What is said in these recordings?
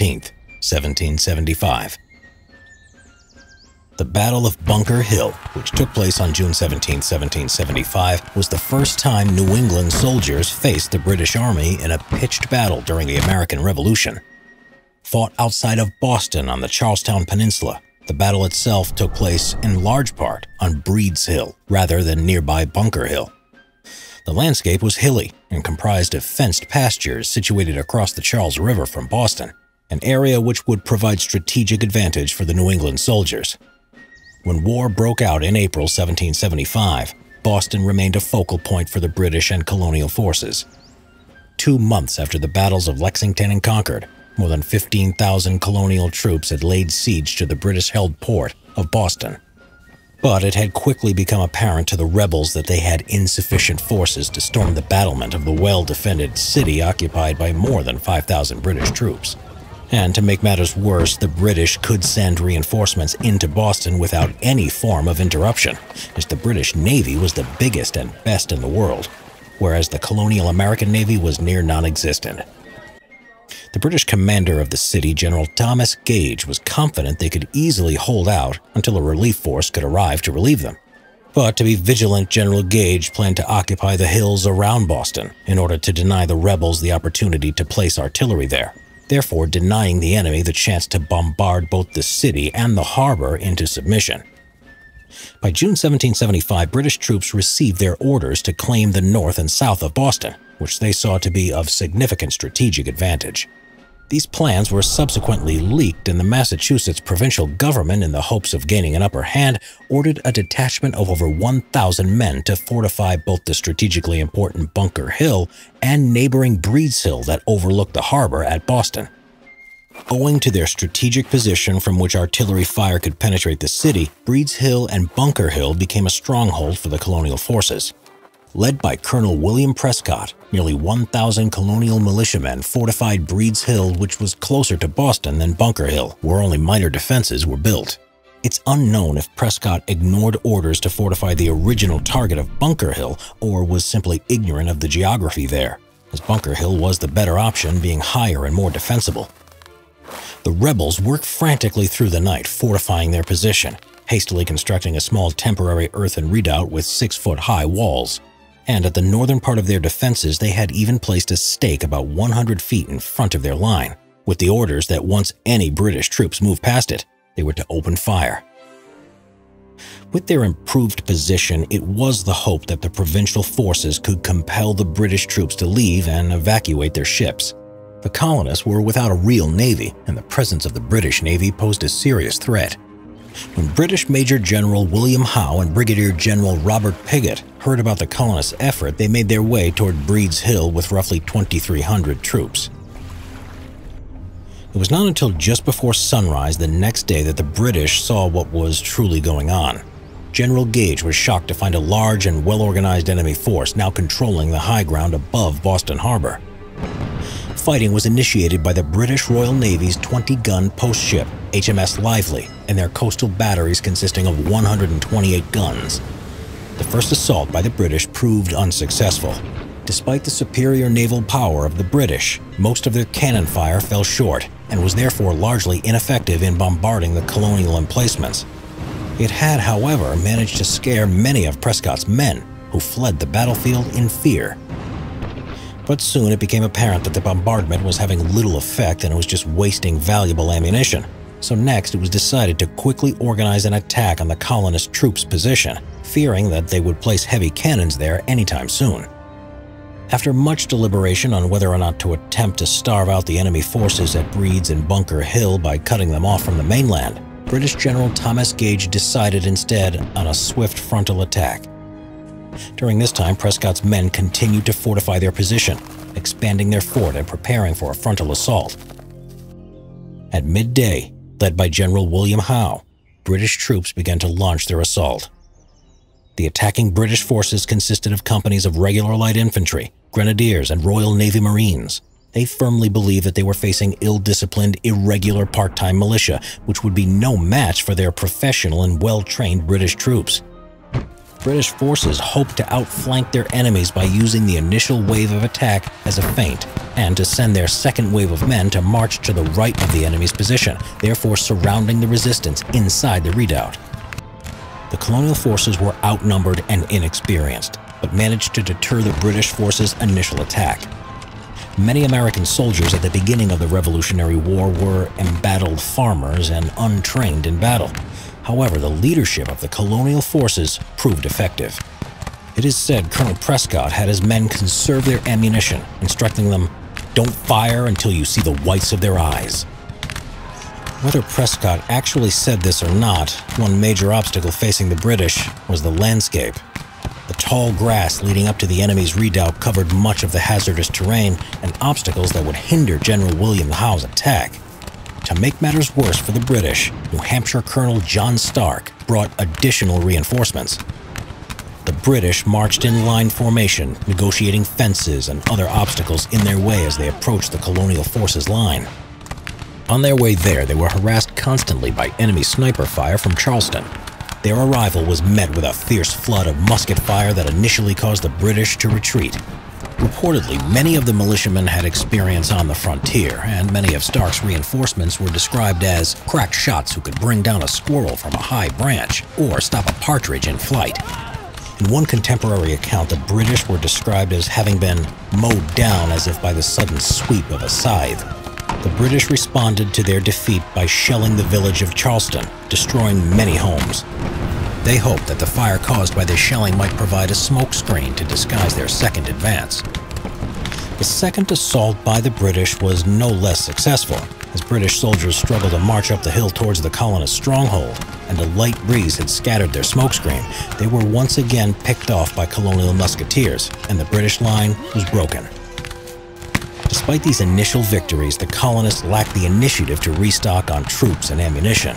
17th, 1775. The Battle of Bunker Hill, which took place on June 17, 1775, was the first time New England soldiers faced the British Army in a pitched battle during the American Revolution. Fought outside of Boston on the Charlestown peninsula, the battle itself took place in large part on Breed's Hill rather than nearby Bunker Hill. The landscape was hilly and comprised of fenced pastures situated across the Charles River from Boston, an area which would provide strategic advantage for the New England soldiers. When war broke out in April 1775, Boston remained a focal point for the British and colonial forces. 2 months after the battles of Lexington and Concord, more than 15,000 colonial troops had laid siege to the British-held port of Boston. But it had quickly become apparent to the rebels that they had insufficient forces to storm the battlement of the well-defended city occupied by more than 5,000 British troops. And to make matters worse, the British could send reinforcements into Boston without any form of interruption, as the British Navy was the biggest and best in the world, whereas the colonial American Navy was near non-existent. The British commander of the city, General Thomas Gage, was confident they could easily hold out until a relief force could arrive to relieve them. But to be vigilant, General Gage planned to occupy the hills around Boston in order to deny the rebels the opportunity to place artillery there, therefore denying the enemy the chance to bombard both the city and the harbor into submission. By June 1775, British troops received their orders to claim the north and south of Boston, which they saw to be of significant strategic advantage. These plans were subsequently leaked, and the Massachusetts provincial government, in the hopes of gaining an upper hand, ordered a detachment of over 1,000 men to fortify both the strategically important Bunker Hill and neighboring Breed's Hill that overlooked the harbor at Boston. Owing to their strategic position from which artillery fire could penetrate the city, Breed's Hill and Bunker Hill became a stronghold for the colonial forces. Led by Colonel William Prescott, nearly 1,000 colonial militiamen fortified Breed's Hill, which was closer to Boston than Bunker Hill, where only minor defenses were built. It's unknown if Prescott ignored orders to fortify the original target of Bunker Hill or was simply ignorant of the geography there, as Bunker Hill was the better option, being higher and more defensible. The rebels worked frantically through the night, fortifying their position, hastily constructing a small temporary earthen redoubt with 6-foot-high walls. And at the northern part of their defenses, they had even placed a stake about 100 feet in front of their line, with the orders that once any British troops moved past it, they were to open fire. With their improved position, it was the hope that the provincial forces could compel the British troops to leave and evacuate their ships. The colonists were without a real navy, and the presence of the British Navy posed a serious threat. When British Major General William Howe and Brigadier General Robert Piggott heard about the colonists' effort, they made their way toward Breed's Hill with roughly 2,300 troops. It was not until just before sunrise the next day that the British saw what was truly going on. General Gage was shocked to find a large and well-organized enemy force now controlling the high ground above Boston Harbor. Fighting was initiated by the British Royal Navy's 20-gun post-ship HMS Lively and their coastal batteries consisting of 128 guns. The first assault by the British proved unsuccessful. Despite the superior naval power of the British, most of their cannon fire fell short and was therefore largely ineffective in bombarding the colonial emplacements. It had, however, managed to scare many of Prescott's men, who fled the battlefield in fear. But soon it became apparent that the bombardment was having little effect and it was just wasting valuable ammunition. So next it was decided to quickly organize an attack on the colonist troops' position, fearing that they would place heavy cannons there anytime soon. After much deliberation on whether or not to attempt to starve out the enemy forces at Breed's and Bunker Hill by cutting them off from the mainland, British General Thomas Gage decided instead on a swift frontal attack. During this time, Prescott's men continued to fortify their position, expanding their fort and preparing for a frontal assault. At midday, led by General William Howe, British troops began to launch their assault. The attacking British forces consisted of companies of regular light infantry, grenadiers, and Royal Navy Marines. They firmly believed that they were facing ill-disciplined, irregular part-time militia, which would be no match for their professional and well-trained British troops. British forces hoped to outflank their enemies by using the initial wave of attack as a feint, and to send their second wave of men to march to the right of the enemy's position, therefore surrounding the resistance inside the redoubt. The colonial forces were outnumbered and inexperienced, but managed to deter the British forces' initial attack. Many American soldiers at the beginning of the Revolutionary War were embattled farmers and untrained in battle. However, the leadership of the colonial forces proved effective. It is said Colonel Prescott had his men conserve their ammunition, instructing them, "Don't fire until you see the whites of their eyes." Whether Prescott actually said this or not, one major obstacle facing the British was the landscape. The tall grass leading up to the enemy's redoubt covered much of the hazardous terrain and obstacles that would hinder General William Howe's attack. To make matters worse for the British, New Hampshire Colonel John Stark brought additional reinforcements. The British marched in line formation, negotiating fences and other obstacles in their way as they approached the colonial forces' line. On their way there, they were harassed constantly by enemy sniper fire from Charlestown. Their arrival was met with a fierce flood of musket fire that initially caused the British to retreat. Reportedly, many of the militiamen had experience on the frontier, and many of Stark's reinforcements were described as crack shots who could bring down a squirrel from a high branch or stop a partridge in flight. In one contemporary account, the British were described as having been mowed down as if by the sudden sweep of a scythe. The British responded to their defeat by shelling the village of Charlestown, destroying many homes. They hoped that the fire caused by this shelling might provide a smokescreen to disguise their second advance. The second assault by the British was no less successful, as British soldiers struggled to march up the hill towards the colonists' stronghold, and a light breeze had scattered their smokescreen. They were once again picked off by colonial musketeers, and the British line was broken. Despite these initial victories, the colonists lacked the initiative to restock on troops and ammunition.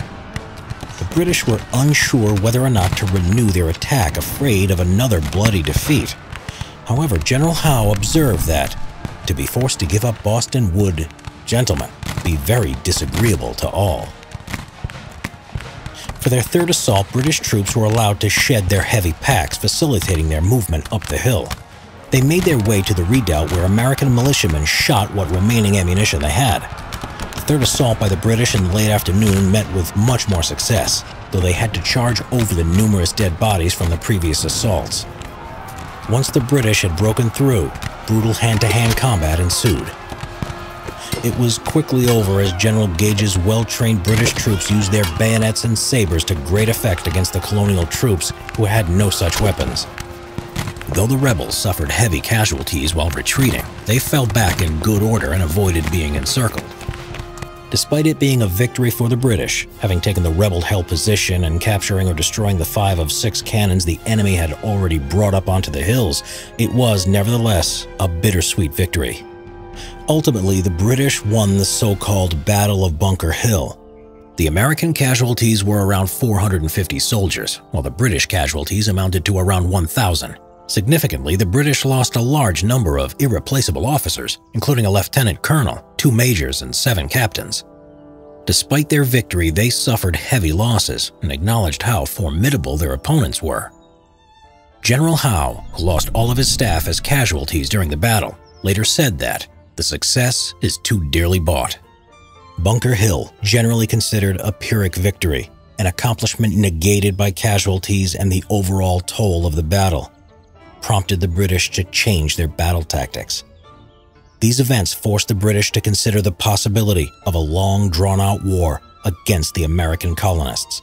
The British were unsure whether or not to renew their attack, afraid of another bloody defeat. However, General Howe observed that to be forced to give up Boston would, gentlemen, be very disagreeable to all. For their third assault, British troops were allowed to shed their heavy packs, facilitating their movement up the hill. They made their way to the redoubt where American militiamen shot what remaining ammunition they had. The third assault by the British in the late afternoon met with much more success, though they had to charge over the numerous dead bodies from the previous assaults. Once the British had broken through, brutal hand-to-hand combat ensued. It was quickly over as General Gage's well-trained British troops used their bayonets and sabers to great effect against the colonial troops who had no such weapons. Though the rebels suffered heavy casualties while retreating, they fell back in good order and avoided being encircled. Despite it being a victory for the British, having taken the rebel-held position and capturing or destroying the 5 of 6 cannons the enemy had already brought up onto the hills, it was nevertheless a bittersweet victory. Ultimately, the British won the so-called Battle of Bunker Hill. The American casualties were around 450 soldiers, while the British casualties amounted to around 1,000. Significantly, the British lost a large number of irreplaceable officers, including a lieutenant colonel, 2 majors, and 7 captains. Despite their victory, they suffered heavy losses and acknowledged how formidable their opponents were. General Howe, who lost all of his staff as casualties during the battle, later said that the success is too dearly bought. Bunker Hill, generally considered a Pyrrhic victory, an accomplishment negated by casualties and the overall toll of the battle, prompted the British to change their battle tactics. These events forced the British to consider the possibility of a long, drawn-out war against the American colonists.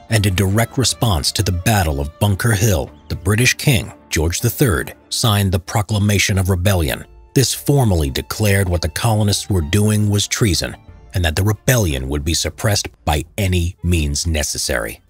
And in direct response to the Battle of Bunker Hill, the British King, George III, signed the Proclamation of Rebellion. This formally declared what the colonists were doing was treason, and that the rebellion would be suppressed by any means necessary.